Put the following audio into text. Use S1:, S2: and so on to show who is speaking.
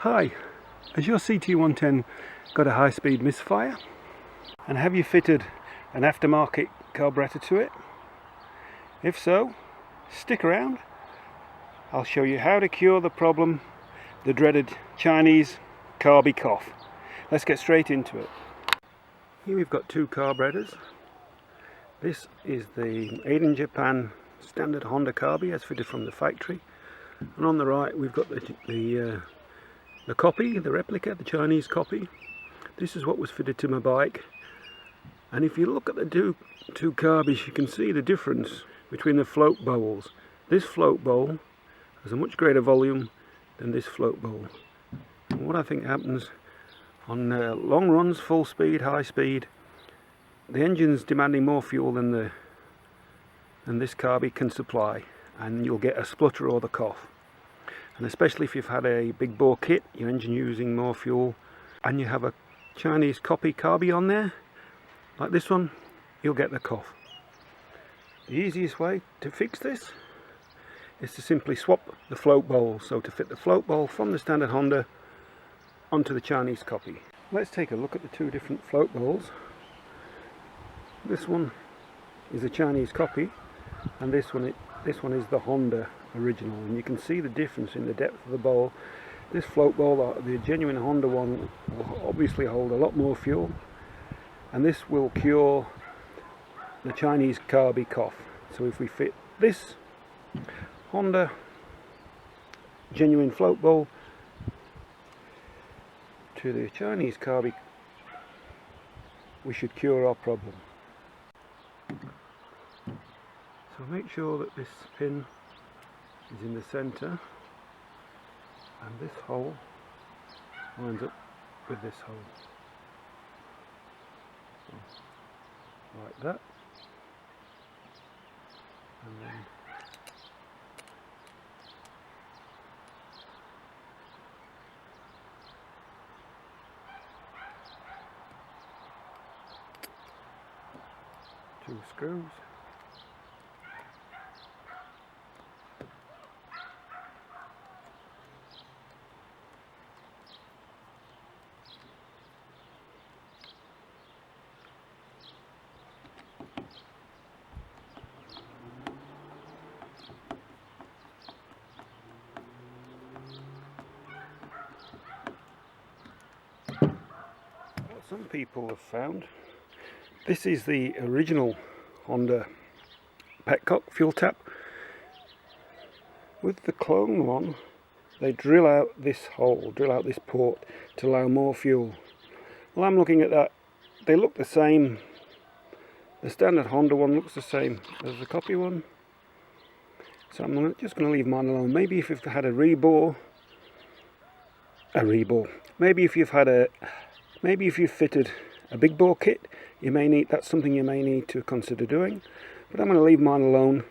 S1: Hi, has your CT110 got a high-speed misfire? And have you fitted an aftermarket carburetor to it? If so, stick around. I'll show you how to cure the problem, the dreaded Chinese Carbie cough. Let's get straight into it. Here we've got two carburetors. This is the made in Japan standard Honda Carbie as fitted from the factory. And on the right we've got the copy, the replica, the Chinese copy. This is what was fitted to my bike. And if you look at the two carbies, you can see the difference between the float bowls. This float bowl has a much greater volume than this float bowl. And what I think happens on long runs, full speed, high speed, the engine's demanding more fuel than this Carbie can supply, and you'll get a splutter or the cough. And especially if you've had a big bore kit, your engine using more fuel, and you have a Chinese copy Carbie on there, like this one, you'll get the cough. The easiest way to fix this is to simply swap the float bowl, so to fit the float bowl from the standard Honda onto the Chinese copy. Let's take a look at the two different float bowls. This one is a Chinese copy, and this one is the Honda original, and you can see the difference in the depth of the bowl. This float bowl, the genuine Honda one, will obviously hold a lot more fuel, and this will cure the Chinese Carbie cough. So if we fit this Honda genuine float bowl to the Chinese Carbie, we should cure our problem. So make sure that this pin is in the centre, and this hole lines up with this hole, so, like that, and then two screws. Some people have found this is the original Honda petcock fuel tap. With the Clone one, they drill out this hole, drill out this port to allow more fuel. Well, I'm looking at that, they look the same. The standard Honda one looks the same as the copy one, so I'm just going to leave mine alone. Maybe if you've had a rebore, maybe if you've fitted a big bore kit, that's something you may need to consider doing. But I'm going to leave mine alone